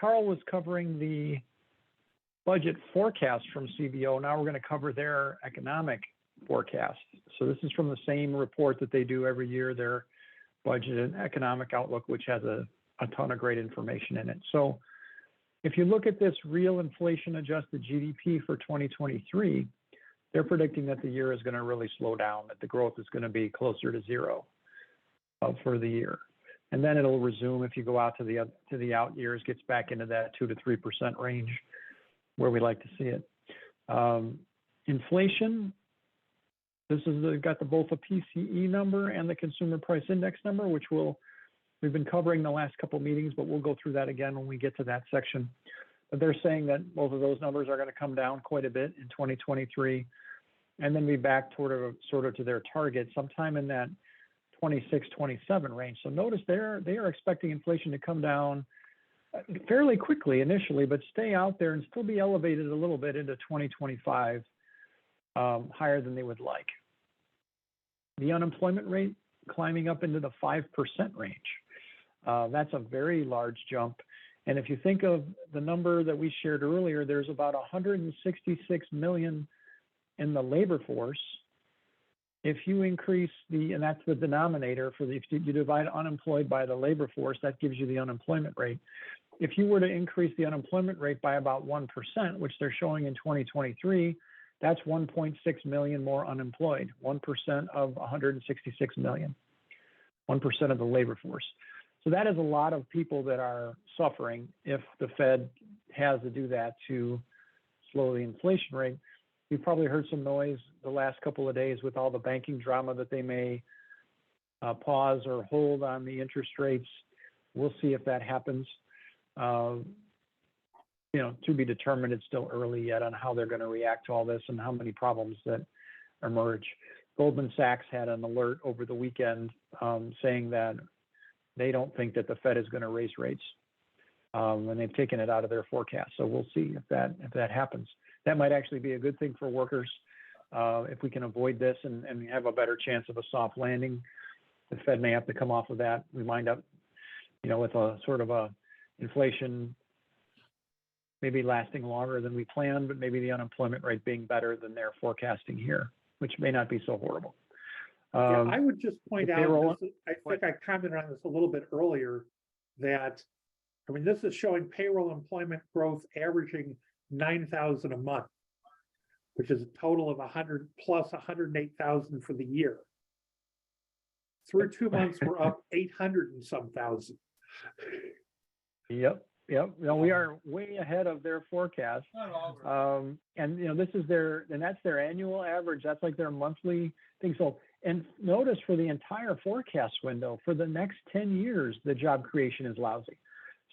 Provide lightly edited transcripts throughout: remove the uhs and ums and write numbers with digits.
Carl was covering the budget forecast from CBO. Now we're going to cover their economic forecast. So this is from the same report that they do every year, their budget and economic outlook, which has a ton of great information in it. So if you look at this real inflation adjusted GDP for 2023, they're predicting that the year is going to really slow down, that the growth is going to be closer to zero for the year. And then it'll resume if you go out to the out years, gets back into that 2 to 3% range where we like to see it. Inflation, they've got both a PCE number and the consumer price index number, which we've been covering the last couple of meetings, but we'll go through that again when we get to that section. But they're saying that both of those numbers are going to come down quite a bit in 2023 and then be back sort of to their target sometime in that 26, 27 range. So notice they are expecting inflation to come down fairly quickly initially, but stay out there and still be elevated a little bit into 2025, higher than they would like. The unemployment rate climbing up into the 5% range. That's a very large jump. And if you think of the number that we shared earlier, there's about 166 million in the labor force. If you increase and that's the denominator if you divide unemployed by the labor force, that gives you the unemployment rate. If you were to increase the unemployment rate by about 1%, which they're showing in 2023, that's 1.6 million more unemployed, 1% of 166 million, 1% of the labor force. So that is a lot of people that are suffering if the Fed has to do that to slow the inflation rate. You've probably heard some noise the last couple of days with all the banking drama that they may pause or hold on the interest rates. We'll see if that happens. To be determined. It's still early yet on how they're going to react to all this and how many problems that emerge. Goldman Sachs had an alert over the weekend saying that they don't think that the Fed is going to raise rates, and they've taken it out of their forecast. So we'll see if that happens. That might actually be a good thing for workers if we can avoid this and have a better chance of a soft landing. The Fed may have to come off of that. We wind up, with a sort of a inflation maybe lasting longer than we planned, but maybe the unemployment rate being better than they're forecasting here, which may not be so horrible. I would just point out, I think I commented on this a little bit earlier, that, this is showing payroll employment growth averaging 9,000 a month, which is a total of 100 plus 108,000 for the year. Through 2 months, we're up 800 and some thousand. Yep. No, we are way ahead of their forecast. And this is that's their annual average. That's like their monthly thing. So, and notice for the entire forecast window for the next 10 years, the job creation is lousy.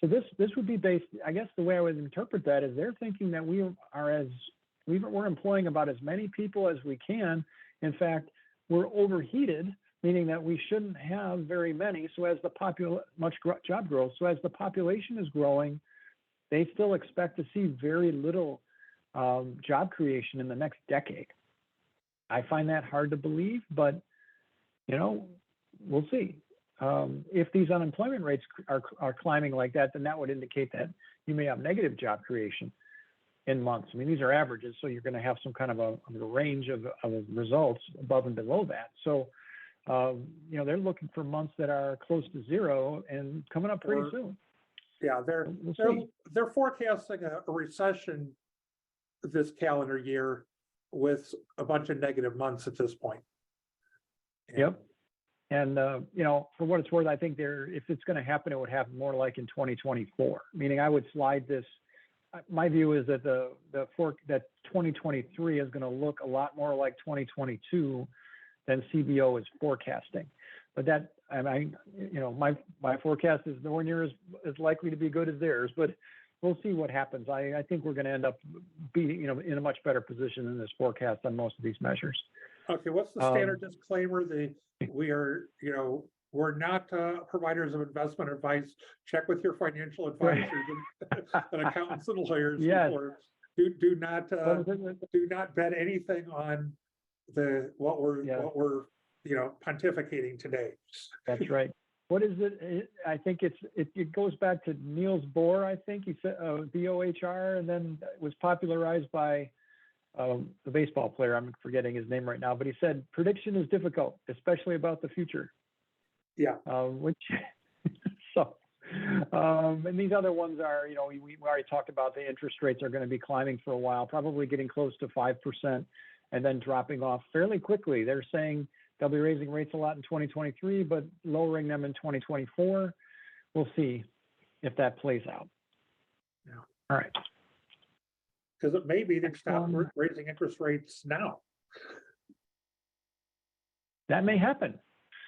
So this would be based, I guess the way I would interpret that is they're thinking that we're employing about as many people as we can. In fact, we're overheated, meaning that we shouldn't have very many. So as much job growth. So as the population is growing, they still expect to see very little job creation in the next decade. I find that hard to believe, but we'll see. If these unemployment rates are climbing like that, then that would indicate that you may have negative job creation in months. These are averages, so you're going to have some kind of a range of results above and below that. So they're looking for months that are close to zero and coming up pretty soon. Yeah, they're forecasting a recession this calendar year with a bunch of negative months at this point. Yep. And for what it's worth, I think if it's going to happen, it would happen more like in 2024. Meaning, I would slide this. My view is that that 2023 is going to look a lot more like 2022 than CBO is forecasting. But that, my forecast is nowhere near as likely to be good as theirs. But we'll see what happens. I think we're going to end up being, in a much better position in this forecast on most of these measures. Okay, what's the standard disclaimer? We're not providers of investment advice. Check with your financial advisors and accountants and lawyers. Yes. Do not bet anything on what we're pontificating today. That's right. what is it? I think it goes back to Niels Bohr. I think he said BOHR, and then it was popularized by the baseball player. I'm forgetting his name right now, but he said prediction is difficult, especially about the future. Yeah. Which so. And these other ones are, we already talked about the interest rates are going to be climbing for a while, probably getting close to 5% and then dropping off fairly quickly. They're saying they'll be raising rates a lot in 2023, but lowering them in 2024. We'll see if that plays out. Yeah. All right. Because it may be they stop raising interest rates now. That may happen.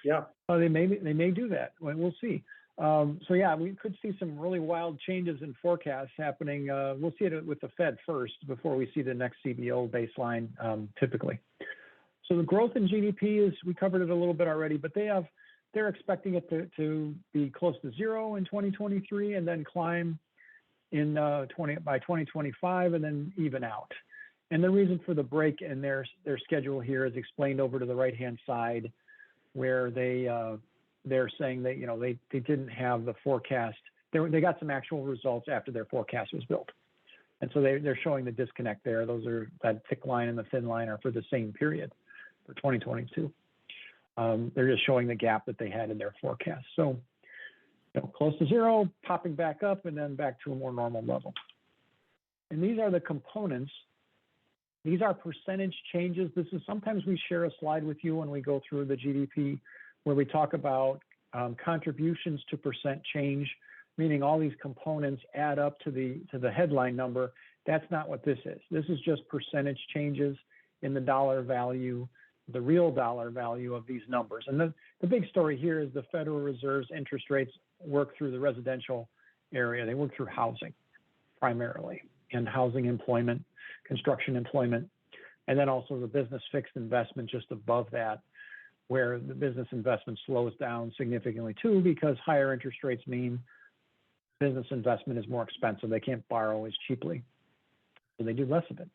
Yeah. They may do that. We'll see. So yeah, we could see some really wild changes in forecasts happening. We'll see it with the Fed first before we see the next CBO baseline typically. So the growth in GDP is, we covered it a little bit already, but they're expecting it to be close to zero in 2023 and then climb in by 2025 and then even out. And the reason for the break in their schedule here is explained over to the right-hand side, where they're saying that they didn't have the forecast. They got some actual results after their forecast was built, and so they're showing the disconnect there. That thick line and the thin line are for the same period for 2022. They're just showing the gap that they had in their forecast. So close to zero, popping back up, and then back to a more normal level. And these are the components. These are percentage changes. This is sometimes we share a slide with you when we go through the GDP, where we talk about contributions to percent change, meaning all these components add up to the headline number. That's not what this is. This is just percentage changes in the dollar value, the real dollar value of these numbers. And the big story here is the Federal Reserve's interest rates work through the residential area. They work through housing primarily, and housing employment, construction employment, and then also the business fixed investment just above that, where the business investment slows down significantly too, because higher interest rates mean business investment is more expensive. They can't borrow as cheaply, so they do less of it.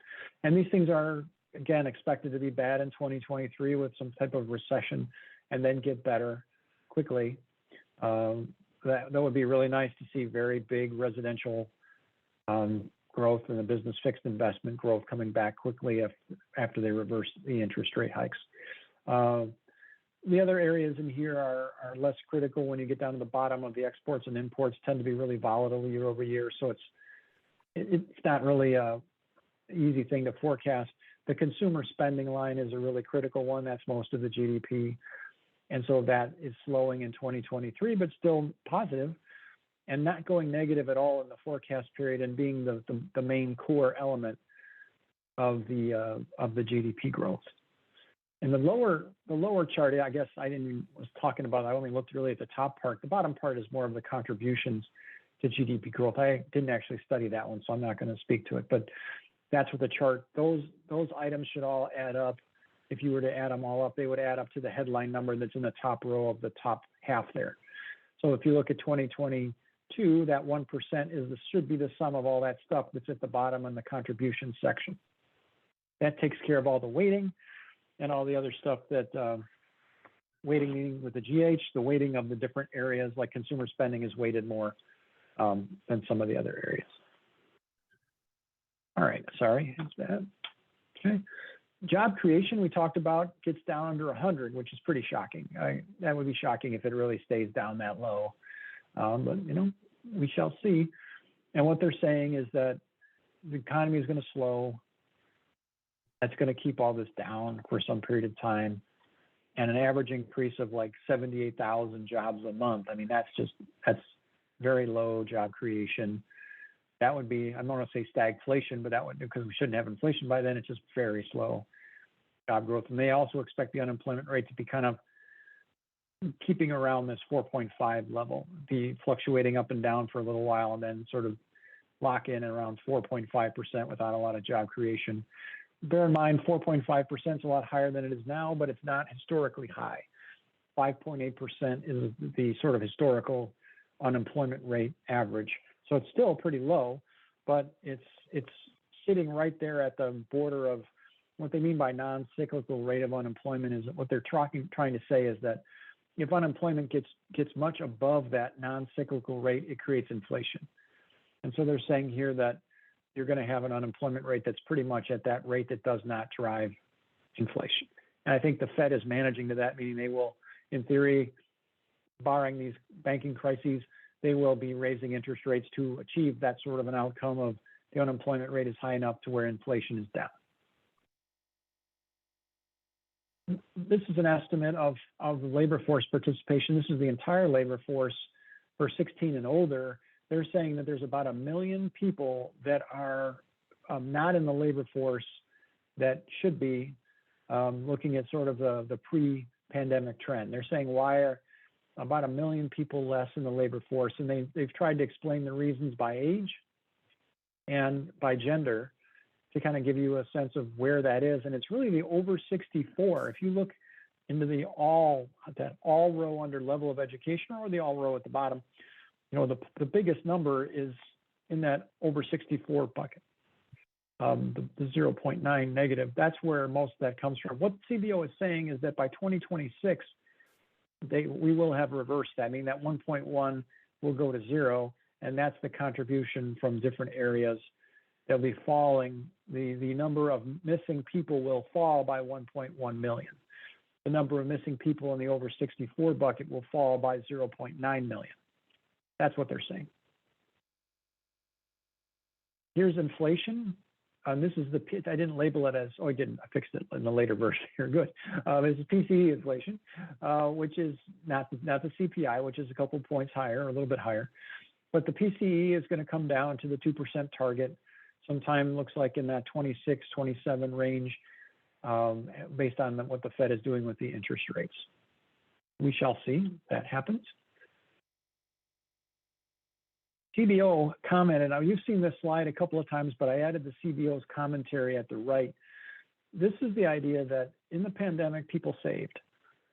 And these things are, again, expected to be bad in 2023 with some type of recession, and then get better quickly. That would be really nice to see very big residential growth and the business fixed investment growth coming back quickly after they reverse the interest rate hikes. The other areas in here are less critical. When you get down to the bottom of the exports and imports, tend to be really volatile year over year. So it's not really a easy thing to forecast. The consumer spending line is a really critical one. That's most of the GDP. And so that is slowing in 2023, but still positive and not going negative at all in the forecast period, and being the main core element of the GDP growth. And the lower chart, I guess I was talking about, I only looked really at the top part. The bottom part is more of the contributions to GDP growth. I didn't actually study that one, so I'm not going to speak to it, but that's what the chart, those items should all add up. If you were to add them all up, they would add up to the headline number that's in the top row of the top half there. So if you look at 2022, that 1% should be the sum of all that stuff that's at the bottom in the contribution section. That takes care of all the weighting and all the other stuff that weighting with the GH, the weighting of the different areas, like consumer spending is weighted more than some of the other areas. All right, sorry, that's bad. Okay. Job creation, we talked about, gets down under 100, which is pretty shocking. That would be shocking if it really stays down that low. But, we shall see. And what they're saying is that the economy is going to slow. That's going to keep all this down for some period of time. And an average increase of like 78,000 jobs a month. I mean, that's very low job creation. That would be, I don't want to say stagflation, but that would, because we shouldn't have inflation by then, it's just very slow job growth. And they also expect the unemployment rate to be kind of keeping around this 4.5 level, be fluctuating up and down for a little while, and then sort of lock in around 4.5% without a lot of job creation. Bear in mind, 4.5% is a lot higher than it is now, but it's not historically high. 5.8% is the sort of historical unemployment rate average. So it's still pretty low, but it's sitting right there at the border of what they mean by non-cyclical rate of unemployment. Is what they're trying to say is that if unemployment gets much above that non-cyclical rate, it creates inflation. And so they're saying here that you're going to have an unemployment rate that's pretty much at that rate that does not drive inflation. And I think the Fed is managing to that, meaning they will, in theory, barring these banking crises, they will be raising interest rates to achieve that sort of an outcome of the unemployment rate is high enough to where inflation is down. This is an estimate of the labor force participation. This is the entire labor force for 16 and older. They're saying that there's about 1 million people that are not in the labor force that should be, looking at sort of the pre-pandemic trend. They're saying why are about 1 million people less in the labor force, and they've tried to explain the reasons by age and by gender to kind of give you a sense of where that is. And it's really the over 64. If you look into that all row under level of education or the all row at the bottom, the biggest number is in that over 64 bucket, the 0.9 negative. That's where most of that comes from. What CBO is saying is that by 2026, we will have reversed that, meaning that 1.1 will go to 0, and that's the contribution from different areas. They'll be falling. The number of missing people will fall by 1.1 million. The number of missing people in the over 64 bucket will fall by 0.9 million. That's what they're saying. Here's inflation. This is I didn't label it as, I didn't, I fixed it in the later version here, good. This is PCE inflation, which is not the CPI, which is a couple points higher, a little bit higher. But the PCE is going to come down to the 2% target sometime, looks like in that 26, 27 range, based on what the Fed is doing with the interest rates. We shall see that happens. CBO commented, now you've seen this slide a couple of times, but I added the CBO's commentary at the right. This is the idea that in the pandemic, people saved.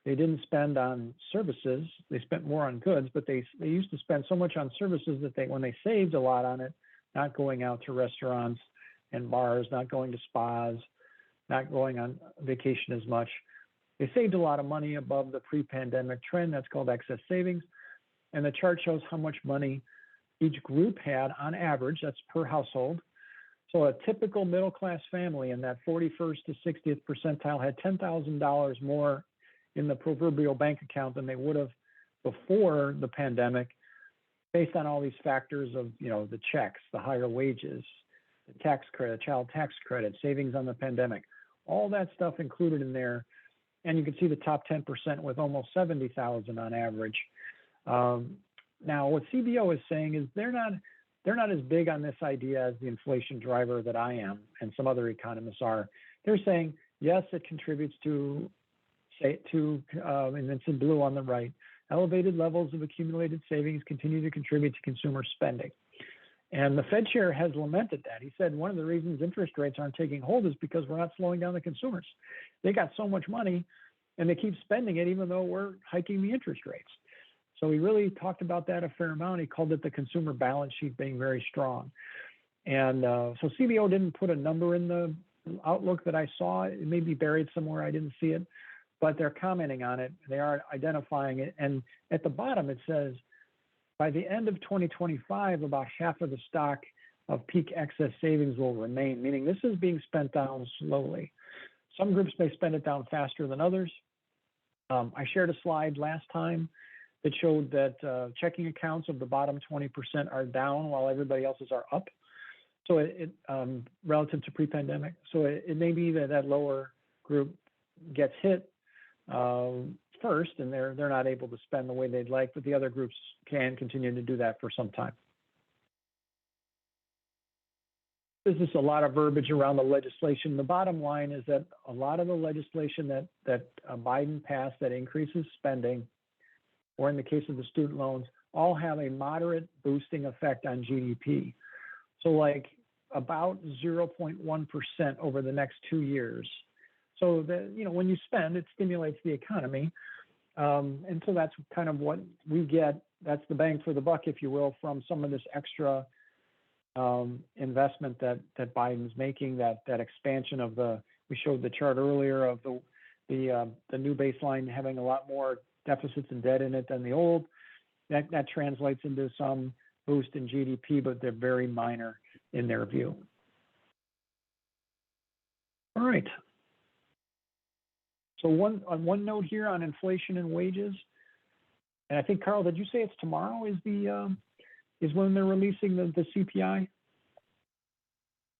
They didn't spend on services. They spent more on goods, but they used to spend so much on services that when they saved a lot on it, not going out to restaurants and bars, not going to spas, not going on vacation as much, they saved a lot of money above the pre-pandemic trend. That's called excess savings. And the chart shows how much money each group had on average, that's per household. So a typical middle-class family in that 41st to 60th percentile had $10,000 more in the proverbial bank account than they would have before the pandemic, based on all these factors of, the checks, the higher wages, the tax credit, child tax credit, savings on the pandemic, all that stuff included in there. And you can see the top 10% with almost $70,000 on average. Now, what CBO is saying is they're not as big on this idea as the inflation driver that I am and some other economists are. They're saying, yes, it contributes and it's in blue on the right, elevated levels of accumulated savings continue to contribute to consumer spending. And the Fed chair has lamented that. He said one of the reasons interest rates aren't taking hold is because we're not slowing down the consumers. They got so much money and they keep spending it even though we're hiking the interest rates. So he really talked about that a fair amount. He called it the consumer balance sheet being very strong. And so CBO didn't put a number in the outlook that I saw. It may be buried somewhere. I didn't see it, but they're commenting on it. They are identifying it. And at the bottom, it says, by the end of 2025, about half of the stock of peak excess savings will remain, meaning this is being spent down slowly. Some groups may spend it down faster than others. I shared a slide last time that showed that checking accounts of the bottom 20% are down while everybody else's are up. So it relative to pre-pandemic. So it may be that lower group gets hit first and they're not able to spend the way they'd like, but the other groups can continue to do that for some time. There's just a lot of verbiage around the legislation. The bottom line is that a lot of the legislation that Biden passed that increases spending, or in the case of the student loans, all have a moderate boosting effect on GDP. So like about 0.1% over the next 2 years. So that, when you spend, it stimulates the economy. And so that's kind of what we get. That's the bang for the buck, if you will, from some of this extra investment that Biden's making, that expansion of we showed the chart earlier of the new baseline having a lot more deficits and debt in it than the old. That translates into some boost in GDP, but they're very minor in their view. All right. So one note here on inflation and wages, and I think, Carl, did you say it's tomorrow is when they're releasing the CPI?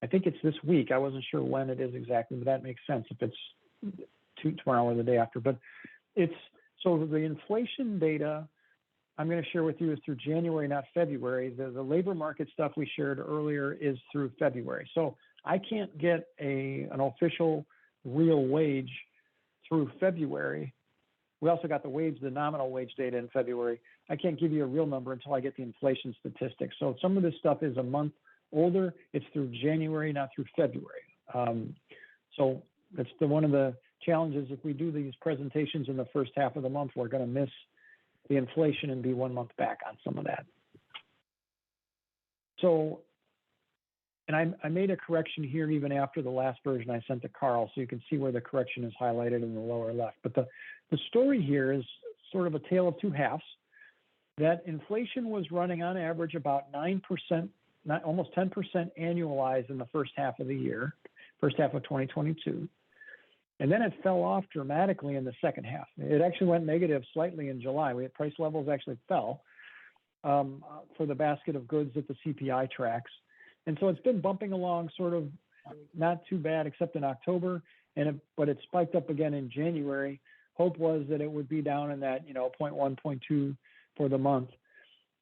I think it's this week. I wasn't sure when it is exactly, but that makes sense if it's tomorrow or the day after. But so the inflation data I'm going to share with you is through January, not February. The labor market stuff we shared earlier is through February. So I can't get an official real wage through February. We also got the nominal wage data in February. I can't give you a real number until I get the inflation statistics. So some of this stuff is a month older. It's through January, not through February. So that's one of the challenges. If we do these presentations in the first half of the month, we're going to miss the inflation and be 1 month back on some of that. So, and I made a correction here even after the last version I sent to Carl, so you can see where the correction is highlighted in the lower left. But the story here is sort of a tale of two halves, that inflation was running on average about 9%, almost 10% annualized in the first half of the year, first half of 2022. And then it fell off dramatically in the second half. It actually went negative slightly in July. Price levels actually fell for the basket of goods that the CPI tracks. And so it's been bumping along sort of not too bad except in October, but it spiked up again in January. Hope was that it would be down in that 0.1, 0.2 for the month.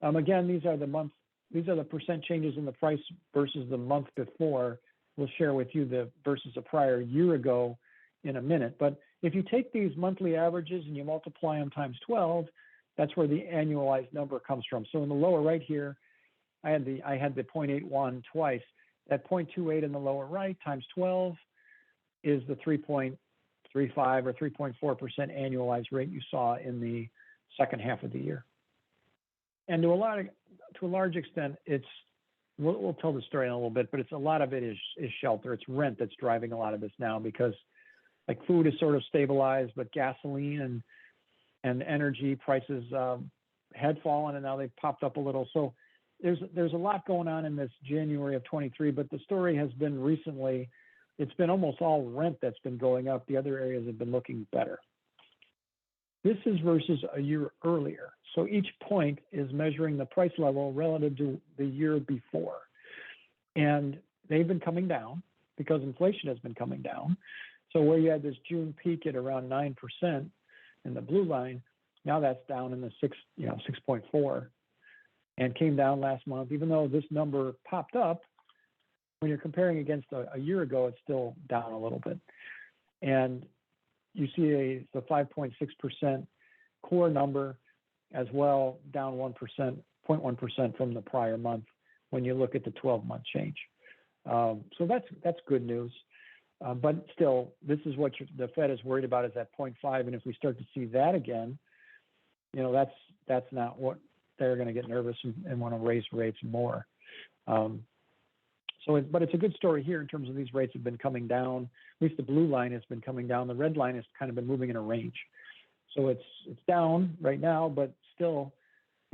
Again, these are the percent changes in the price versus the month before. We'll share with you the versus a prior year ago in a minute. But if you take these monthly averages and you multiply them times 12, that's where the annualized number comes from. So in the lower right here, I had the 0.81 twice. That 0.28 in the lower right times 12 is the 3.35 or 3.4% annualized rate you saw in the second half of the year. And to a large extent, we'll tell the story in a little bit, but a lot of it is shelter. It's rent that's driving a lot of this now, because like food is sort of stabilized, but gasoline and energy prices had fallen and now they've popped up a little. So there's a lot going on in this January of 23, but the story has been recently, it's been almost all rent that's been going up. The other areas have been looking better. This is versus a year earlier. So each point is measuring the price level relative to the year before. And they've been coming down because inflation has been coming down. So where you had this June peak at around 9% in the blue line, now that's down in the 6.4, and came down last month. Even though this number popped up, when you're comparing against a year ago, it's still down a little bit. And you see the 5.6% core number as well, down 0.1% from the prior month when you look at the 12-month change. So that's good news. But still, this is what the Fed is worried about, is that 0.5. And if we start to see that again, that's not what they're going to get nervous and want to raise rates more. But it's a good story here in terms of these rates have been coming down. At least the blue line has been coming down. The red line has kind of been moving in a range. So it's down right now, but still,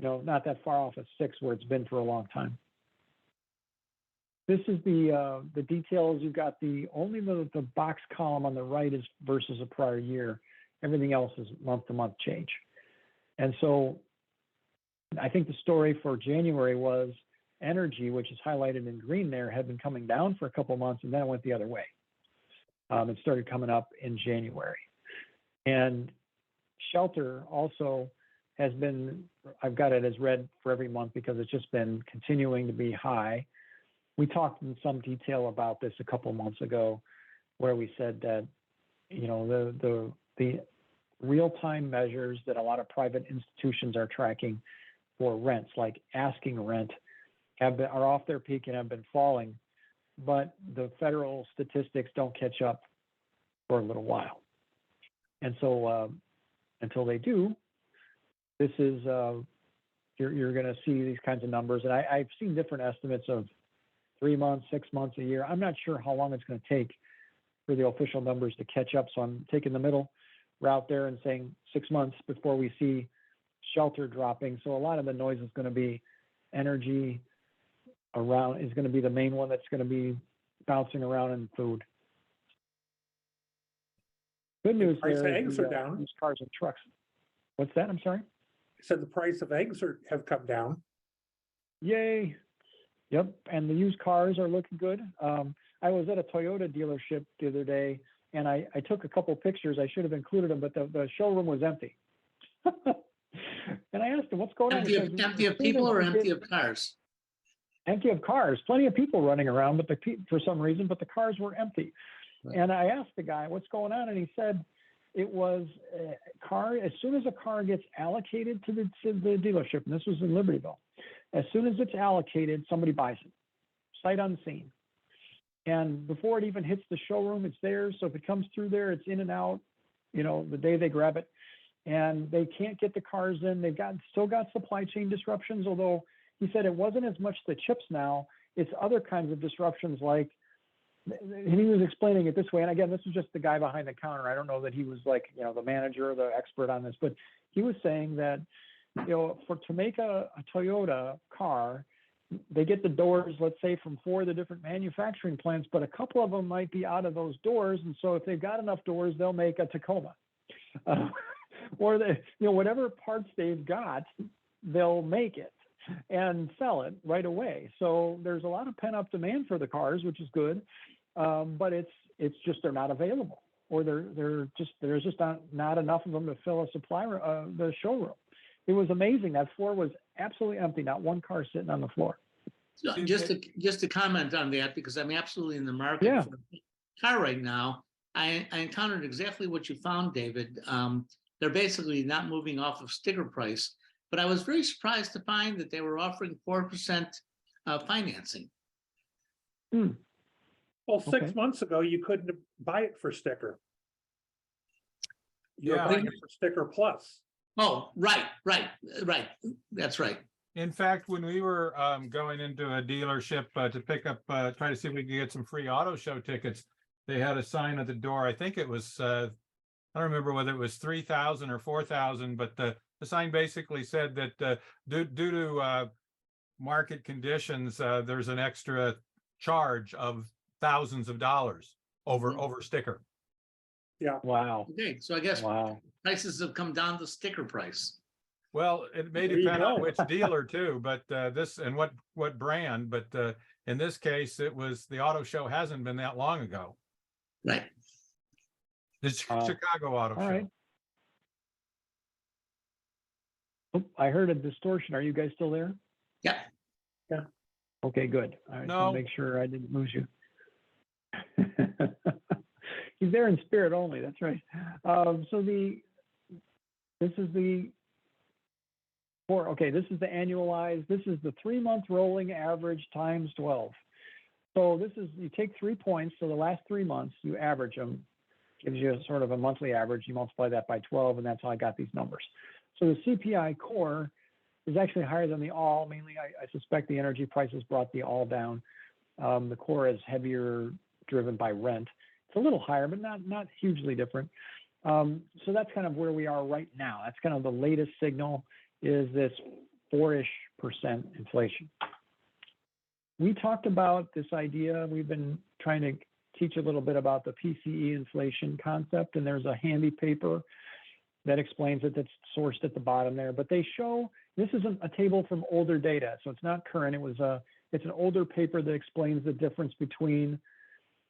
not that far off of 6 where it's been for a long time. This is the details. You've got only the box column on the right is versus a prior year. Everything else is month-to-month change. And so I think the story for January was energy, which is highlighted in green there, had been coming down for a couple of months, and then it went the other way. It started coming up in January. And shelter also has been, I've got it as red for every month because it's just been continuing to be high. We talked in some detail about this a couple months ago, where we said that, the real-time measures that a lot of private institutions are tracking for rents, like asking rent, are off their peak and have been falling, but the federal statistics don't catch up for a little while. And so until they do, this is, you're going to see these kinds of numbers. And I've seen different estimates of 3 months, 6 months, a year. I'm not sure how long it's going to take for the official numbers to catch up. So I'm taking the middle. out there and saying 6 months before we see shelter dropping. So a lot of the noise is going to be energy around, is going to be the main one that's going to be bouncing around in food. Good news price there of is eggs are down. used cars and trucks. What's that? I'm sorry? I said the price of eggs have come down. Yay. Yep. And the used cars are looking good. I was at a Toyota dealership the other day, and I took a couple pictures. I should have included them, but the showroom was empty. And I asked him, what's going on? Empty of people or empty of cars? Empty of cars. Plenty of people running around, but for some reason, but the cars were empty. Right. And I asked the guy, what's going on? And he said it was a car. As soon as a car gets allocated to the dealership, and this was in Libertyville, as soon as it's allocated, somebody buys it, sight unseen. And before it even hits the showroom, it's there. So if it comes through there, it's in and out, the day they grab it. And they can't get the cars in. They've still got supply chain disruptions, although he said it wasn't as much the chips now, it's other kinds of disruptions like, and he was explaining it this way. And again, this is just the guy behind the counter. I don't know that he was like, the manager or the expert on this, but he was saying that, to make a Toyota car, they get the doors, let's say, from 4 of the different manufacturing plants, but a couple of them might be out of those doors. And so if they've got enough doors, they'll make a Tacoma. Or whatever parts they've got, they'll make it and sell it right away. So there's a lot of pent-up demand for the cars, which is good, but it's just they're not available, or there's just not enough of them to fill a the showroom. It was amazing. That floor was absolutely empty, not one car sitting on the floor. So just to comment on that, because I'm absolutely in the market for a car right now. I encountered exactly what you found, David. They're basically not moving off of sticker price, but I was very surprised to find that they were offering 4% financing. Well, 6 months ago, you couldn't buy it for sticker. You were buying it for sticker plus. Oh, right. That's right. In fact, when we were going into a dealership to pick up, try to see if we could get some free auto show tickets, they had a sign at the door. I think it was, I don't remember whether it was 3,000 or 4,000, but the sign basically said that due to market conditions, there's an extra charge of thousands of dollars over sticker. Yeah. Wow. Okay, so I guess prices have come down to sticker price. Well, it may depend on which dealer too, but this and what brand. But in this case, it was the auto show hasn't been that long ago. Right. The Chicago Auto Show. Right. Oh, I heard a distortion. Are you guys still there? Yeah. Yeah. Okay, good. I just want to make sure I didn't lose you. He's there in spirit only. That's right. This is the annualized. This is the 3-month rolling average times 12. So you take 3 points. So the last 3 months, you average them, gives you a sort of a monthly average. You multiply that by 12, and that's how I got these numbers. So the CPI core is actually higher than the all. Mainly, I suspect the energy prices brought the all down. The core is heavier driven by rent. It's a little higher, but not hugely different. So that's kind of where we are right now. That's kind of the latest signal is this 4-ish% inflation. We talked about this idea. We've been trying to teach a little bit about the PCE inflation concept, and there's a handy paper that explains it that's sourced at the bottom there. But they show, this is a table from older data, so it's not current. It's an older paper that explains the difference between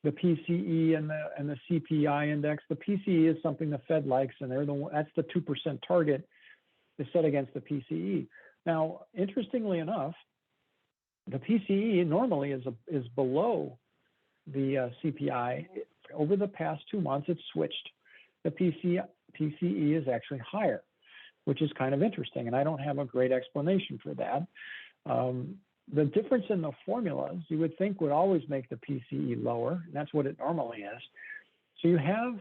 the PCE and the CPI index. The PCE is something the Fed likes, and that's the 2% target is set against the PCE. Now, interestingly enough, the PCE normally is below the CPI. Over the past 2 months, it's switched. The PCE is actually higher, which is kind of interesting, and I don't have a great explanation for that. The difference in the formulas, you would think would always make the PCE lower, and that's what it normally is. So you have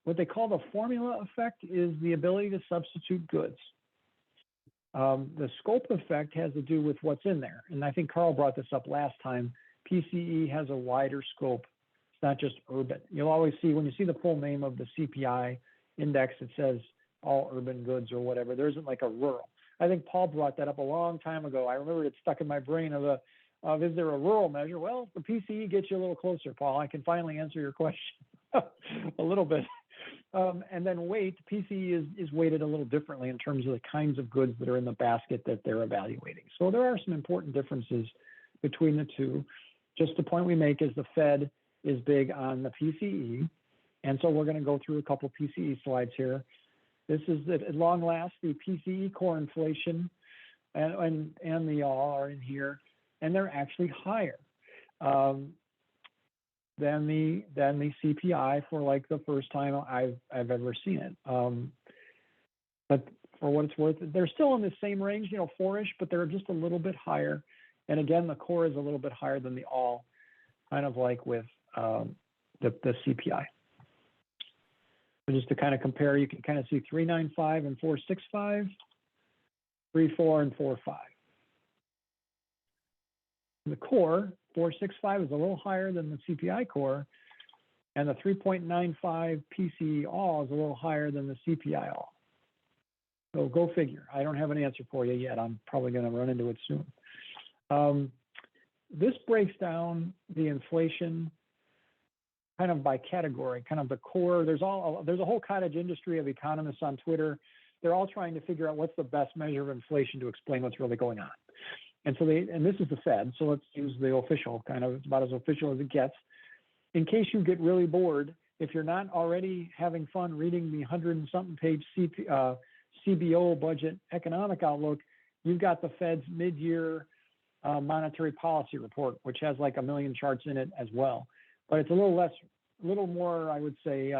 what they call the formula effect is the ability to substitute goods. The scope effect has to do with what's in there. And I think Carl brought this up last time. PCE has a wider scope It's not just urban. You'll always see, when you see the full name of the CPI index, it says all urban goods or whatever. There isn't like a rural. I think Paul brought that up a long time ago. I remember it stuck in my brain of is there a rural measure? Well, the PCE gets you a little closer, Paul. I can finally answer your question a little bit. And then weight, PCE is weighted a little differently in terms of the kinds of goods that are in the basket that they're evaluating. So there are some important differences between the two. Just the point we make is the Fed is big on the PCE. And so we're going to go through a couple PCE slides here. This is at long last, the PCE core inflation and the all are in here, and they're actually higher than the CPI for like the first time I've ever seen it. But for what it's worth, they're still in the same range, 4-ish, but they're just a little bit higher. And again, the core is a little bit higher than the all, kind of like with the CPI. So just to kind of compare, you can kind of see 395 and 465, 34 and 45. The core, 465, is a little higher than the CPI core, and the 3.95 PCE all is a little higher than the CPI all. So go figure. I don't have an answer for you yet. I'm probably going to run into it soon. This breaks down the inflation kind of by category, kind of the core. There's a whole cottage industry of economists on Twitter. They're all trying to figure out what's the best measure of inflation to explain what's really going on. And so and this is the Fed, so let's use the official, kind of, it's about as official as it gets. In case you get really bored, if you're not already having fun reading the 100-and-something page CBO budget economic outlook, you've got the Fed's mid-year monetary policy report, which has like 1 million charts in it as well. But it's a little more, I would say,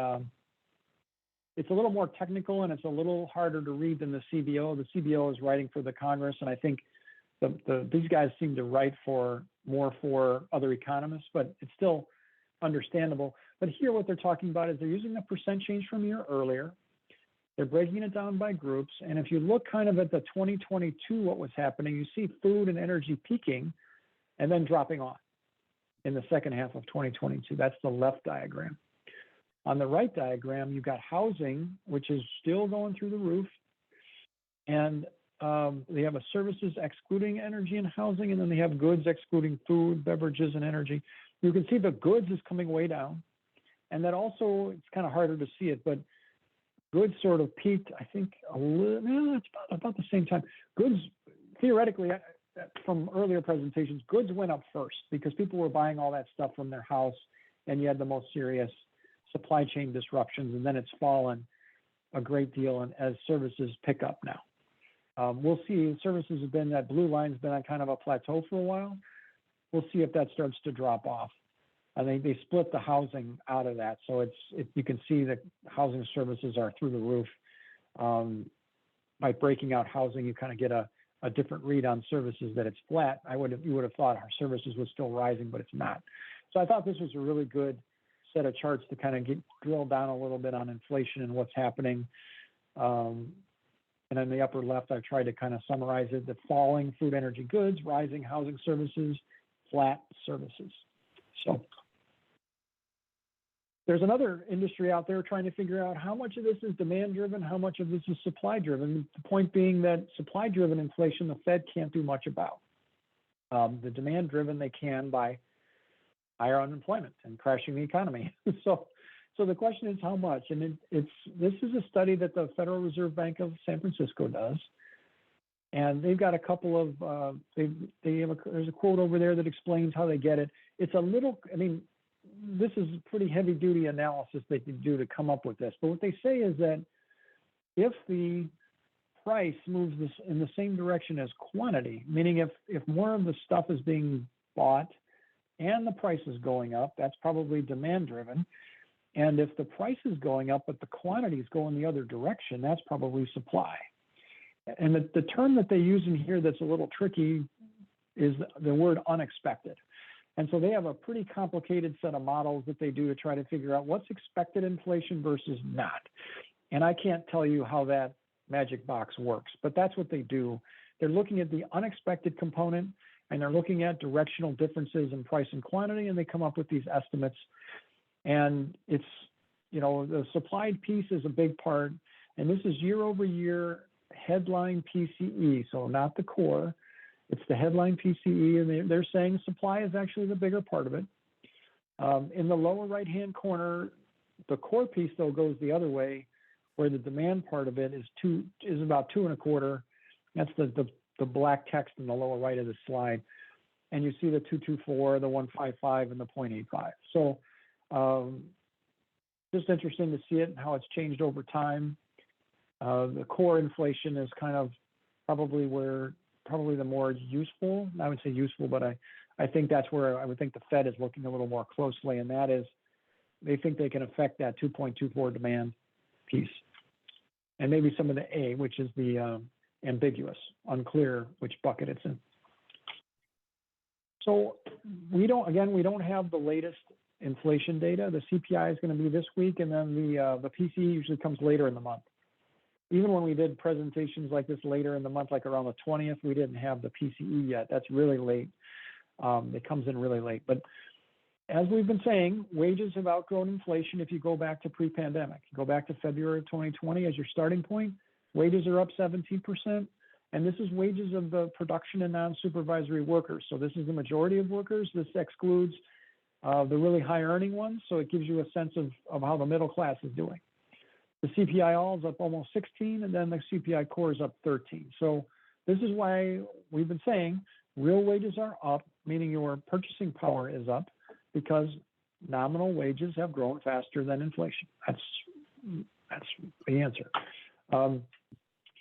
it's a little more technical, and it's a little harder to read than the CBO. The CBO is writing for the Congress, and I think these guys seem to write more for other economists, but it's still understandable. But here what they're talking about is they're using the percent change from a year earlier. They're breaking it down by groups. And if you look kind of at the 2022, what was happening, you see food and energy peaking and then dropping off in the second half of 2022. That's the left diagram. On the right diagram, you've got housing, which is still going through the roof. And they have a services excluding energy and housing, and then they have goods excluding food, beverages, and energy. You can see the goods is coming way down. And that also, it's kind of harder to see it, but goods sort of peaked, I think, it's about the same time. Goods, theoretically, from earlier presentations, goods went up first because people were buying all that stuff from their house, and you had the most serious supply chain disruptions, and then it's fallen a great deal and as services pick up now. We'll see. Services have been, that blue line's been on kind of a plateau for a while. We'll see if that starts to drop off. I think they split the housing out of that, so you can see that housing services are through the roof. By breaking out housing, you kind of get a different read on services, that it's flat. You would have thought our services was still rising, but it's not. So I thought this was a really good set of charts to kind of drill down a little bit on inflation and what's happening. And in the upper left, I've tried to kind of summarize it: the falling food, energy, goods, rising housing services, flat services. So there's another industry out there trying to figure out how much of this is demand driven, how much of this is supply driven. The point being that supply driven inflation, the Fed can't do much about. The demand driven, they can by higher unemployment and crashing the economy. So the question is how much, and this is a study that the Federal Reserve Bank of San Francisco does, and they've got a couple of there's a quote over there that explains how they get it. It's a little, this is pretty heavy duty analysis they can do to come up with this, but what they say is that if the price moves this in the same direction as quantity, meaning if more of the stuff is being bought and the price is going up, that's probably demand driven. And if the price is going up, but the quantity is going the other direction, that's probably supply. And the term that they use in here that's a little tricky is the word unexpected. And so they have a pretty complicated set of models that they do to try to figure out what's expected inflation versus not. And I can't tell you how that magic box works, but that's what they do. They're looking at the unexpected component, and they're looking at directional differences in price and quantity, and they come up with these estimates. And it's, the supplied piece is a big part. And this is year over year headline PCE. So not the core, it's the headline PCE. And they're saying supply is actually the bigger part of it. In the lower right-hand corner, the core piece though goes the other way, where the demand part of it is about 2.25. That's the black text in the lower right of the slide. And you see the 224, the 155, and the 0.85. So just interesting to see it and how it's changed over time. The core inflation is kind of probably the more useful. I would say useful, but I think that's where I would think the Fed is looking a little more closely, and that is they think they can affect that 2.24 demand piece. And maybe some of the A, which is the ambiguous, unclear which bucket it's in. So we don't have the latest inflation data. The CPI is going to be this week, and then the PCE usually comes later in the month. Even when we did presentations like this later in the month, like around the 20th, we didn't have the PCE yet. That's really late. It comes in really late. But as we've been saying, wages have outgrown inflation if you go back to pre-pandemic. Go back to February of 2020 as your starting point, wages are up 17%. And this is wages of the production and non-supervisory workers. So this is the majority of workers. This excludes the really high earning ones. So it gives you a sense of how the middle class is doing. The CPI all is up almost 16, and then the CPI core is up 13. So this is why we've been saying real wages are up, meaning your purchasing power is up, because nominal wages have grown faster than inflation. That's the answer.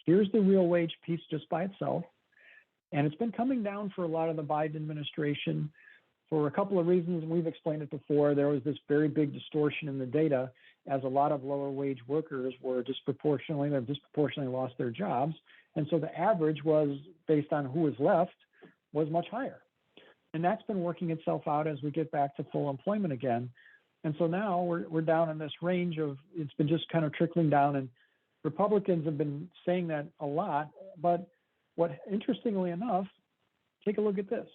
Here's the real wage piece just by itself. And it's been coming down for a lot of the Biden administration for a couple of reasons. We've explained it before. There was this very big distortion in the data as a lot of lower wage workers were disproportionately lost their jobs. And so the average was, based on who was left, was much higher. And that's been working itself out as we get back to full employment again. And so now we're down in this range of, it's been just kind of trickling down, and Republicans have been saying that a lot. But interestingly enough, take a look at this.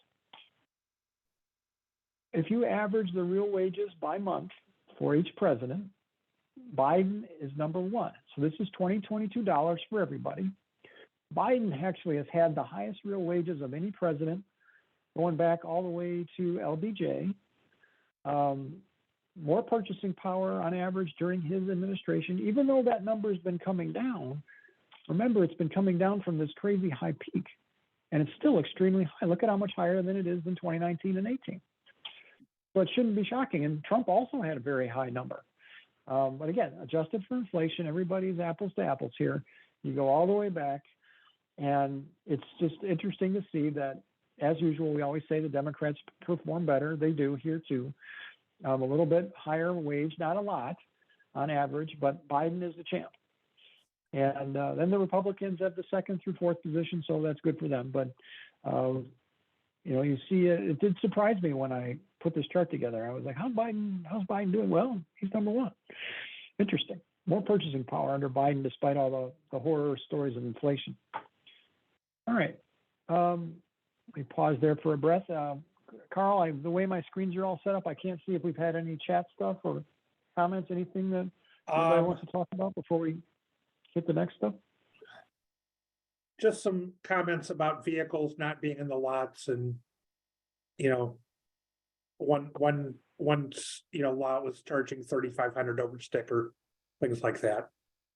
If you average the real wages by month for each president, Biden is number one. So this is $2022 for everybody. Biden actually has had the highest real wages of any president, going back all the way to LBJ. More purchasing power on average during his administration, even though that number has been coming down. Remember, it's been coming down from this crazy high peak, and it's still extremely high. Look at how much higher than it is in 2019 and 18. So it shouldn't be shocking. And Trump also had a very high number. But again, adjusted for inflation, everybody's apples to apples here. You go all the way back, and it's just interesting to see that, as usual, we always say the Democrats perform better. They do here too. A little bit higher wage, not a lot on average, but Biden is the champ. And then the Republicans have the second through fourth position, so that's good for them. But, you see, it did surprise me when I put this chart together. I was like, how's Biden doing? Well, he's number one. Interesting. More purchasing power under Biden, despite all the horror stories of inflation. All right. Let me pause there for a breath. Carl, the way my screens are all set up, I can't see if we've had any chat stuff or comments, anything that anybody wants to talk about before we hit the next stuff. Just some comments about vehicles not being in the lots, and one lot was charging $3,500 over sticker, things like that.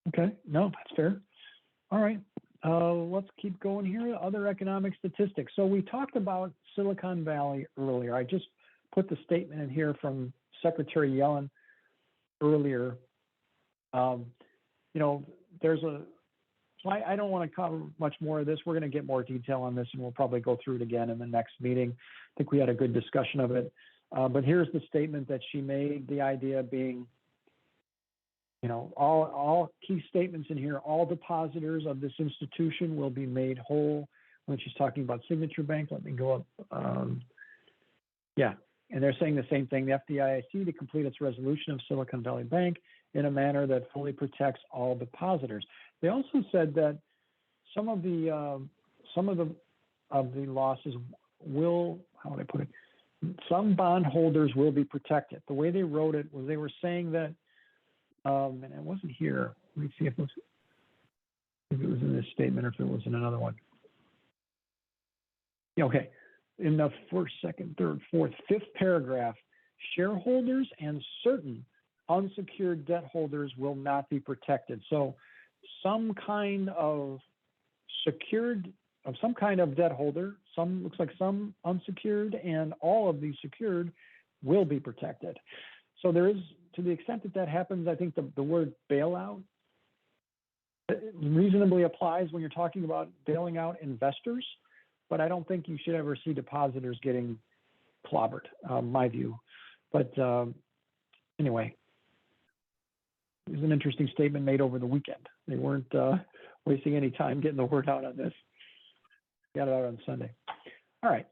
Okay, no, that's fair. All right. Let's keep going here. Other economic statistics. So we talked about Silicon Valley earlier. I just put the statement in here from Secretary Yellen earlier. I don't want to cover much more of this. We're going to get more detail on this, and we'll probably go through it again in the next meeting. I think we had a good discussion of it. But here's the statement that she made, the idea being, all key statements in here, all depositors of this institution will be made whole. When she's talking about Signature Bank, let me go up. And they're saying the same thing, the FDIC to complete its resolution of Silicon Valley Bank in a manner that fully protects all depositors. They also said that some of the losses will, how would I put it? some bondholders will be protected. The way they wrote it was they were saying that, and it wasn't here. Let me see if it was in this statement or if it was in another one. Yeah, okay. In the first, second, third, fourth, fifth paragraph, shareholders and certain unsecured debt holders will not be protected. So some kind of some kind of debt holder, looks like some unsecured and all of the secured will be protected. So there is, to the extent that that happens, I think the word bailout reasonably applies when you're talking about bailing out investors, but I don't think you should ever see depositors getting clobbered, my view. But anyway, it was an interesting statement made over the weekend. They weren't wasting any time getting the word out on this. Got it out on Sunday. All right.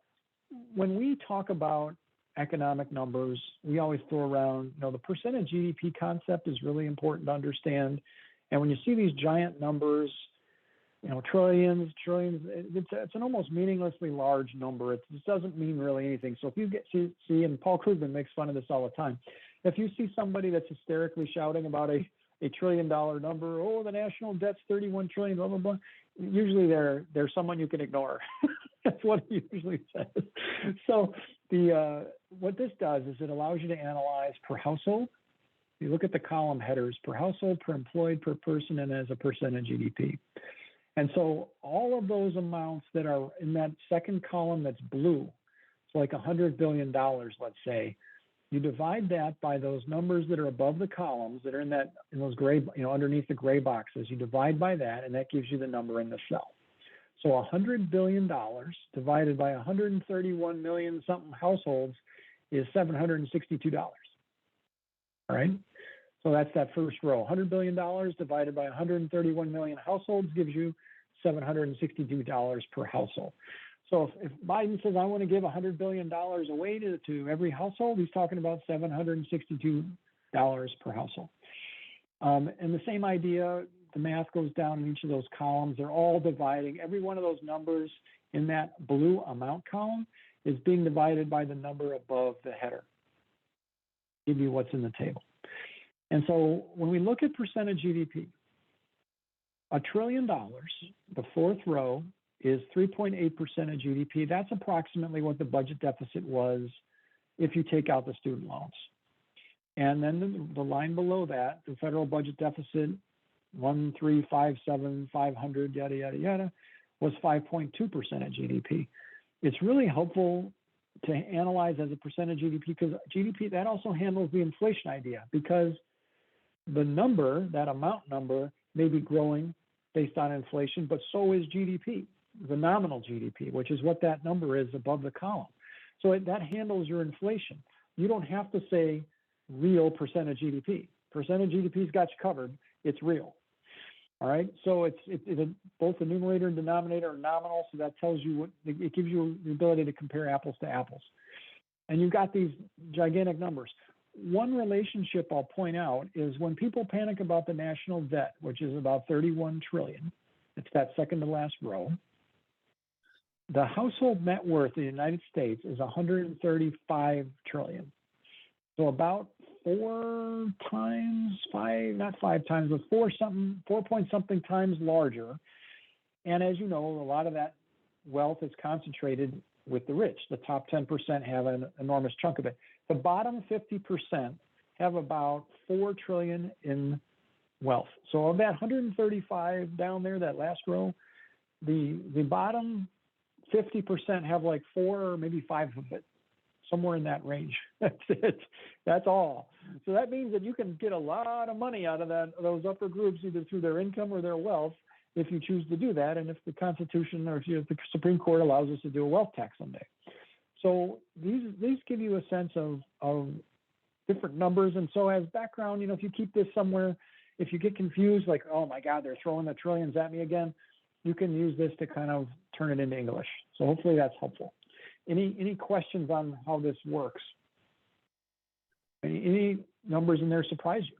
When we talk about economic numbers, we always throw around, the percent of GDP concept is really important to understand. And when you see these giant numbers, trillions, it's an almost meaninglessly large number. It just doesn't mean really anything. So if you see, and Paul Krugman makes fun of this all the time, if you see somebody that's hysterically shouting about a $1 trillion number, oh, the national debt's 31 trillion, blah, blah, blah, usually they're someone you can ignore. That's what he usually says. So what this does is it allows you to analyze per household. You look at the column headers, per household, per employed, per person, and as a percent of GDP. And so all of those amounts that are in that second column that's blue, it's like $100 billion, let's say, you divide that by those numbers that are above the columns that are in those gray, underneath the gray boxes. You divide by that, and that gives you the number in the cell. So $100 billion divided by 131 million something households is $762. All right. So that's that first row. $100 billion divided by 131 million households gives you $762 per household. So if Biden says, I want to give $100 billion away to every household, he's talking about $762 per household. And the same idea, the math goes down in each of those columns. They're all dividing. Every one of those numbers in that blue amount column is being divided by the number above the header. Give you what's in the table. And so when we look at percent of GDP, $1 trillion, the fourth row, is 3.8% of GDP. That's approximately what the budget deficit was if you take out the student loans. And then the line below that, the federal budget deficit, 1,357,500, yada, yada, yada, was 5.2% of GDP. It's really helpful to analyze as a percent of GDP because GDP, that also handles the inflation idea because the number, that amount number, may be growing based on inflation, but so is GDP, the nominal GDP, which is what that number is above the column. So that handles your inflation. You don't have to say real percent of GDP. Percent of GDP's got you covered. It's real. All right. So it's both the numerator and denominator are nominal. So that tells you it gives you the ability to compare apples to apples. And you've got these gigantic numbers. One relationship I'll point out is when people panic about the national debt, which is about 31 trillion, it's that second to last row. The household net worth in the United States is 135 trillion. So about 4 point something times larger. And as you know, a lot of that wealth is concentrated with the rich. The top 10% have an enormous chunk of it. The bottom 50% have about 4 trillion in wealth. So of that 135 down there, that last row, the bottom 50% have like 4 or maybe 5 of it, somewhere in that range. That's it. That's all. So that means that you can get a lot of money out of those upper groups, either through their income or their wealth, if you choose to do that, and if the Constitution or if the Supreme Court allows us to do a wealth tax someday. So these give you a sense of different numbers. And so as background, if you keep this somewhere, if you get confused, like, oh my God, they're throwing the trillions at me again, you can use this to kind of turn it into English. So hopefully that's helpful. Any questions on how this works? Any numbers in there surprise you?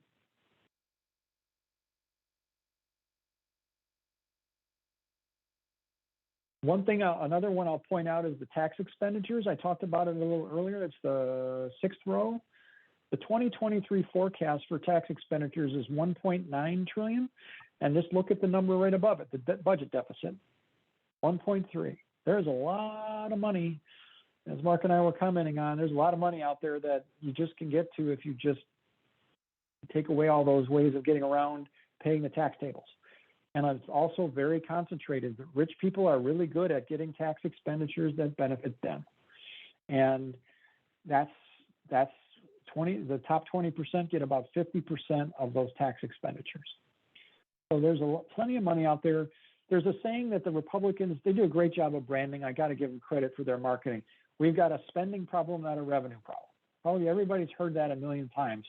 One thing, another one I'll point out is the tax expenditures. I talked about it a little earlier. It's the 6th row. The 2023 forecast for tax expenditures is 1.9 trillion. And just look at the number right above it, the budget deficit, 1.3. There's a lot of money, as Mark and I were commenting on, there's a lot of money out there that you just can get to if you just take away all those ways of getting around paying the tax tables. And it's also very concentrated. Rich people are really good at getting tax expenditures that benefit them. And that's 20, the top 20% get about 50% of those tax expenditures. So there's plenty of money out there. There's a saying that the Republicans, they do a great job of branding. I got to give them credit for their marketing. We've got a spending problem, not a revenue problem. Probably everybody's heard that a million times.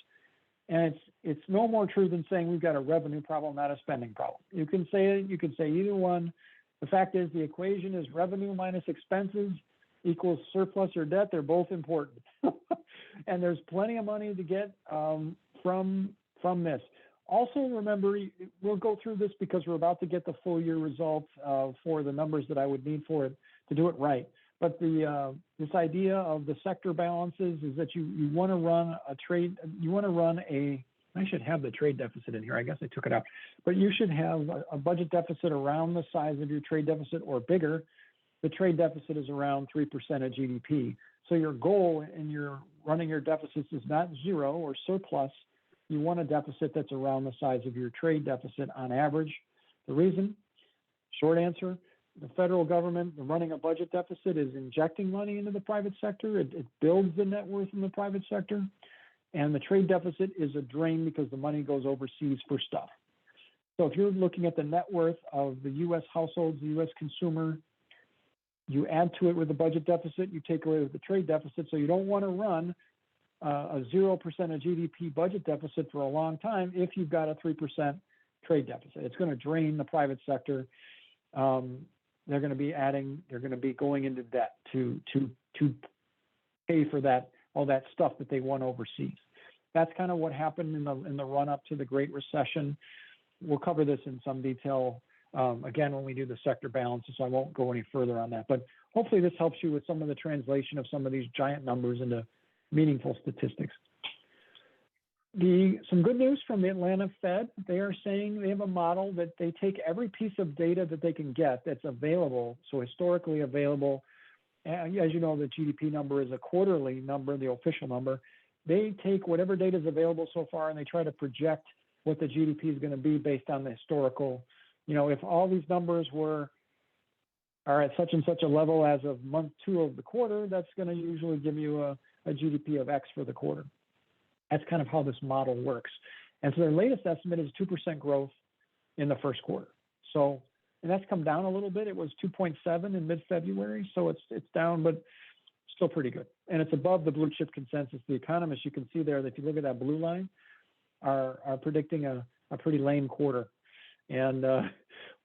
And it's no more true than saying we've got a revenue problem, not a spending problem. You can say either one. The fact is the equation is revenue minus expenses equals surplus or debt. They're both important. And there's plenty of money to get from this. Also, remember, we'll go through this because we're about to get the full year results for the numbers that I would need for it to do it right. But this idea of the sector balances is that you want to run a trade, I should have the trade deficit in here. I guess I took it out. But you should have a budget deficit around the size of your trade deficit or bigger. The trade deficit is around 3% of GDP. So your goal in your running your deficits is not zero or surplus. You want a deficit that's around the size of your trade deficit on average. The reason, short answer, the federal government, running a budget deficit is injecting money into the private sector. It builds the net worth in the private sector. And the trade deficit is a drain because the money goes overseas for stuff. So if you're looking at the net worth of the U.S. households, the U.S. consumer, you add to it with the budget deficit, you take away with the trade deficit. So you don't want to run a 0% of GDP budget deficit for a long time if you've got a 3% trade deficit. It's going to drain the private sector. They're going to be going into debt to pay for that, all that stuff that they won overseas. That's kind of what happened in the run up to the Great Recession. We'll cover this in some detail again when we do the sector balances, so I won't go any further on that. But hopefully this helps you with some of the translation of some of these giant numbers into meaningful statistics. Some good news from the Atlanta Fed. They are saying they have a model that they take every piece of data that they can get that's available, so historically available. As you know, the GDP number is a quarterly number, the official number. They take whatever data is available so far and they try to project what the GDP is going to be based on the historical. You know, if all these numbers are at such and such a level as of month 2 of the quarter, that's going to usually give you a GDP of X for the quarter. That's kind of how this model works. And so their latest estimate is 2% growth in the first quarter. So, and that's come down a little bit. It was 2.7 in mid-February. So it's down, but still pretty good. And it's above the blue chip consensus. The economists, you can see there that if you look at that blue line, are predicting a pretty lame quarter. And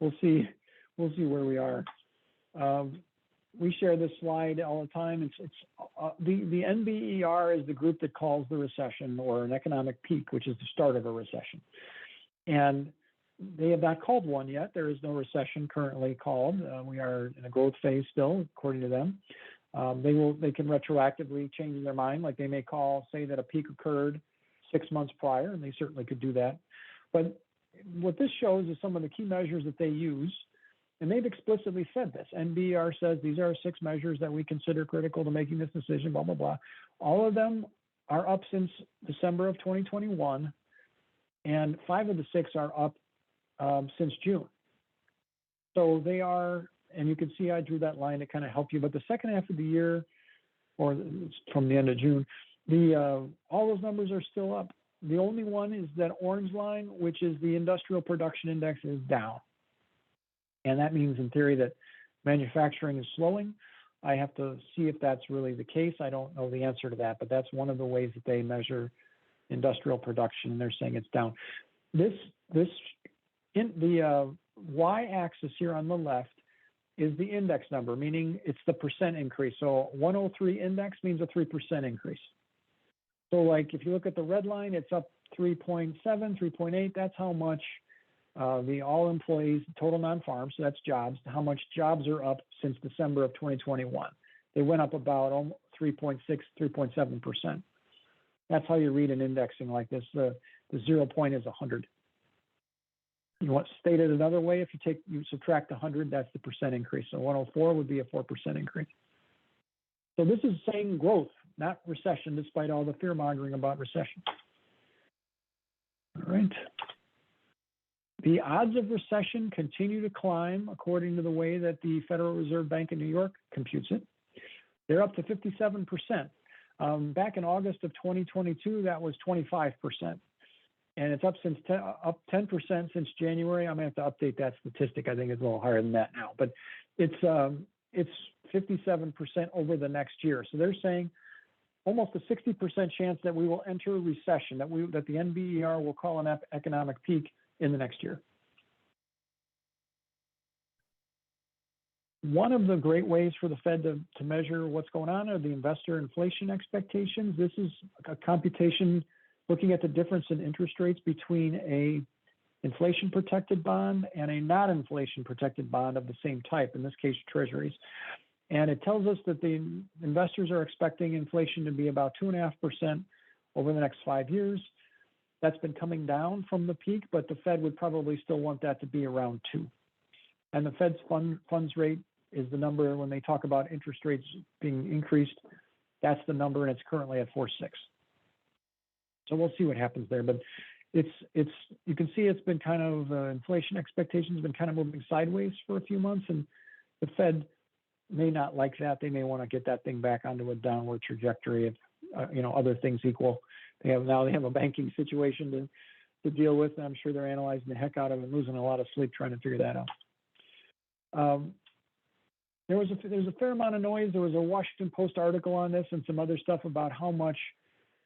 we'll see where we are. We share this slide all the time. The NBER is the group that calls the recession or an economic peak, which is the start of a recession. And they have not called one yet. There is no recession currently called. We are in a growth phase still, according to them. They can retroactively change their mind, like they may say that a peak occurred 6 months prior, and they certainly could do that. But what this shows is some of the key measures that they use. And they've explicitly said this. NBER says these are 6 measures that we consider critical to making this decision, blah, blah, blah. All of them are up since December of 2021, and 5 of the 6 are up since June. So they are, and you can see I drew that line to kind of help you, but the second half of the year, or from the end of June, all those numbers are still up. The only one is that orange line, which is the industrial production index, is down. And that means in theory that manufacturing is slowing. I have to see if that's really the case. I don't know the answer to that, but that's one of the ways that they measure industrial production, and they're saying it's down. The y-axis here on the left is the index number, meaning it's the percent increase. So 103 index means a 3% increase. So like if you look at the red line, it's up 3.7, 3.8. That's how much the all employees, total non-farm, so that's jobs, how much jobs are up since December of 2021. They went up about 3.6, 3.7%. That's how you read an indexing like this. The 0 point is 100. You want stated another way, if you subtract 100, that's the percent increase. So 104 would be a 4% increase. So this is saying growth, not recession, despite all the fear mongering about recession. All right. The odds of recession continue to climb according to the way that the Federal Reserve Bank of New York computes it. They're up to 57%. Back in August of 2022, that was 25%. And it's up 10% since January. I'm gonna have to update that statistic. I think it's a little higher than that now, but it's 57% over the next year. So they're saying almost a 60% chance that we will enter a recession, that the NBER will call an economic peak in the next year. One of the great ways for the Fed to measure what's going on are the investor inflation expectations. This is a computation looking at the difference in interest rates between a inflation protected bond and a non-inflation protected bond of the same type, in this case, treasuries. And it tells us that the investors are expecting inflation to be about 2.5% over the next 5 years. That's been coming down from the peak, but the Fed would probably still want that to be around 2. And the Fed's funds rate is the number when they talk about interest rates being increased. That's the number, and it's currently at 4.6. So we'll see what happens there. But you can see it's been kind of inflation expectations have been kind of moving sideways for a few months, and the Fed may not like that. They may want to get that thing back onto a downward trajectory if other things equal. They have a banking situation to deal with, and I'm sure they're analyzing the heck out of it and losing a lot of sleep trying to figure that out. There's a fair amount of noise. There was a Washington Post article on this and some other stuff about how much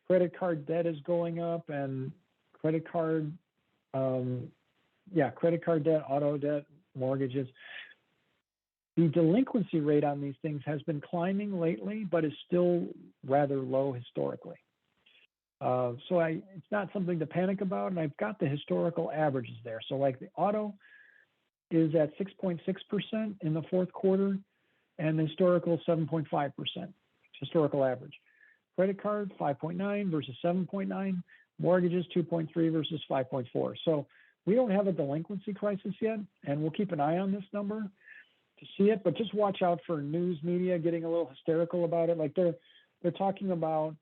credit card debt is going up, and credit card debt, auto debt, mortgages. The delinquency rate on these things has been climbing lately, but is still rather low historically. So it's not something to panic about, and I've got the historical averages there. So like the auto is at 6.6% in the fourth quarter, and the historical 7.5%, historical average. Credit card 5.9 versus 7.9, mortgages 2.3 versus 5.4. So we don't have a delinquency crisis yet, and we'll keep an eye on this number to see it, but just watch out for news media getting a little hysterical about it. Like they're talking about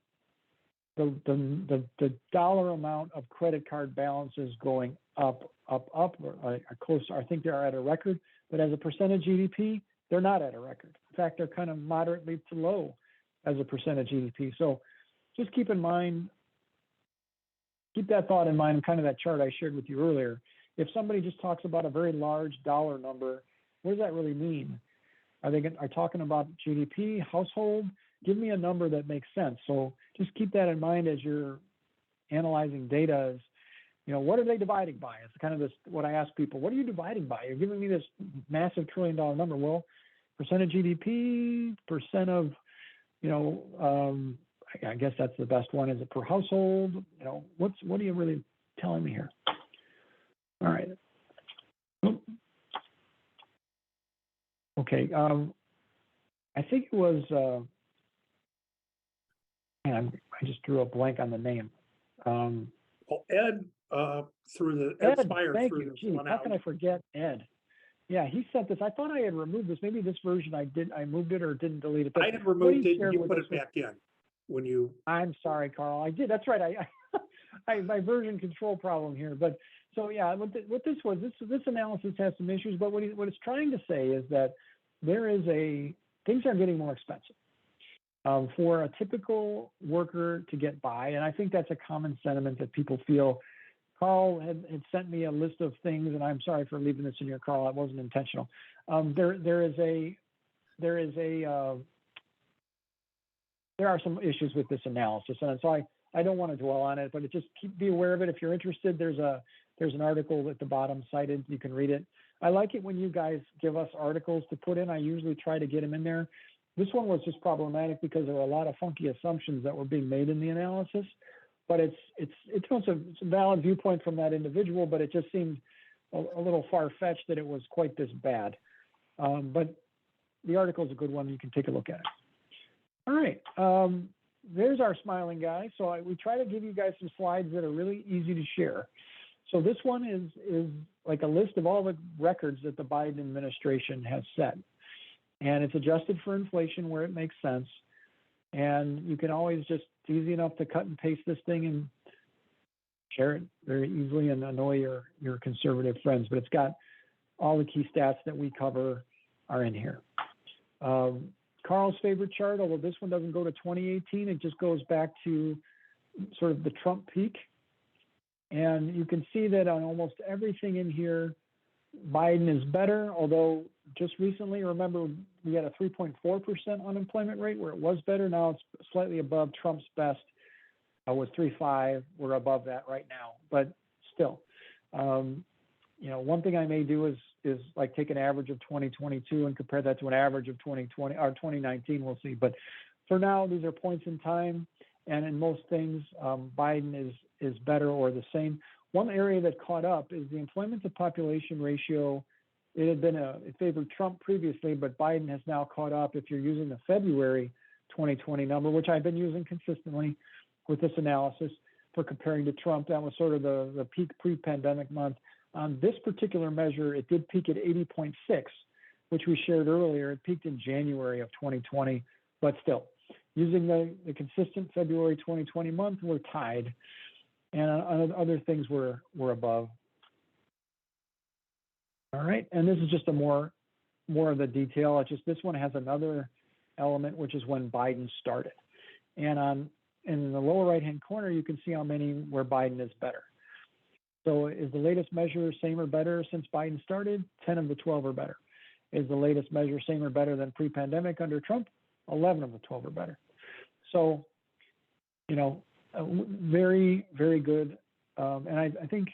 the dollar amount of credit card balances going up, or closer. I think they are at a record, but as a percent of GDP, they're not at a record. In fact, they're kind of moderately to low as a percent of GDP. So just keep that thought in mind, kind of that chart I shared with you earlier. If somebody just talks about a very large dollar number, what does that really mean? Are they talking about GDP, household? Give me a number that makes sense. So just keep that in mind as you're analyzing data. What are they dividing by? It's kind of this, what I ask people, what are you dividing by? You're giving me this massive $1 trillion number. Well, percent of GDP, percent of, I guess that's the best one. Is it per household? What are you really telling me here? All right. Okay. I think it was, I just drew a blank on the name. Ed, through the Spire. Thank you. Gee, how can I forget Ed? Yeah, he sent this. I thought I had removed this. Maybe this version I moved it or didn't delete it. But I had removed it. You put it back in when you. I'm sorry, Carl. I did. That's right. I my version control problem here. But so yeah, what this was, this analysis has some issues. But what it's trying to say is that things are getting more expensive for a typical worker to get by, and I think that's a common sentiment that people feel. Carl had sent me a list of things, and I'm sorry for leaving this in here, Carl. It wasn't intentional. There are some issues with this analysis, and so I don't want to dwell on it, but be aware of it. If you're interested, there's an article at the bottom cited. You can read it. I like it when you guys give us articles to put in. I usually try to get them in there. This one was just problematic because there were a lot of funky assumptions that were being made in the analysis. But it's a valid viewpoint from that individual, but it just seemed a little far-fetched that it was quite this bad. But the article is a good one. You can take a look at it. All right. There's our smiling guy. So we try to give you guys some slides that are really easy to share. So this one is like a list of all the records that the Biden administration has set. And it's adjusted for inflation where it makes sense. And you can always just, it's easy enough to cut and paste this thing and share it very easily and annoy your conservative friends. But it's got all the key stats that we cover are in here. Carl's favorite chart, although this one doesn't go to 2018, it just goes back to sort of the Trump peak. And you can see that on almost everything in here, Biden is better, although just recently, remember, we had a 3.4% unemployment rate where it was better. Now it's slightly above Trump's best, was 3.5. We're above that right now, but still, one thing I may do is like take an average of 2022 and compare that to an average of 2020 or 2019. We'll see. But for now, these are points in time, and in most things, Biden is better or the same. One area that caught up is the employment to population ratio. It had been it favored Trump previously, but Biden has now caught up. If you're using the February 2020 number, which I've been using consistently with this analysis for comparing to Trump, that was sort of the peak pre-pandemic month. On this particular measure, it did peak at 80.6, which we shared earlier. It peaked in January of 2020, but still, using the consistent February 2020 month, we're tied. And on other things we're above. All right, and this is just a more of the detail. It's just this one has another element, which is when Biden started. And in the lower right-hand corner, you can see how many where Biden is better. So is the latest measure same or better since Biden started? 10 of the 12 are better. Is the latest measure same or better than pre-pandemic under Trump? 11 of the 12 are better. So, very, very good. And I think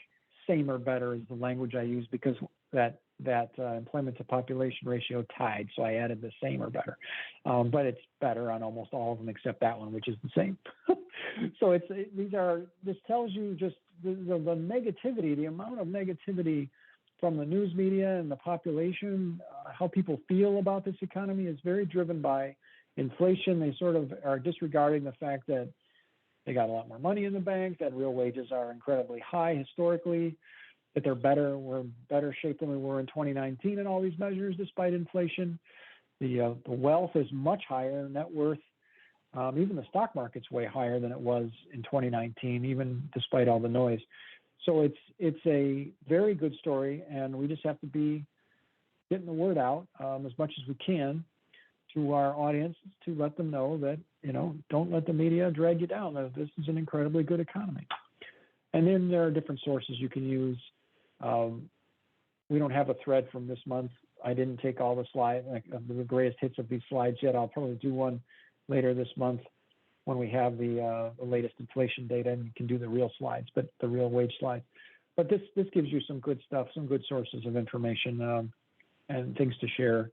same or better is the language I use because that employment to population ratio tied. So I added the same or better. But it's better on almost all of them except that one, which is the same. So this tells you just the negativity, the amount of negativity from the news media and the population, how people feel about this economy is very driven by inflation. They sort of are disregarding the fact that they got a lot more money in the bank, that real wages are incredibly high historically, that we're in better shape than we were in 2019 in all these measures despite inflation. The wealth is much higher, net worth. Even the stock market's way higher than it was in 2019, even despite all the noise. So it's a very good story, and we just have to be getting the word out as much as we can to our audience to let them know that, don't let the media drag you down. This is an incredibly good economy. And then there are different sources you can use. We don't have a thread from this month. I didn't take all the slides, the greatest hits of these slides yet. I'll probably do one later this month when we have the latest inflation data and you can do the real slides, but the real wage slides. But this gives you some good stuff, some good sources of information and things to share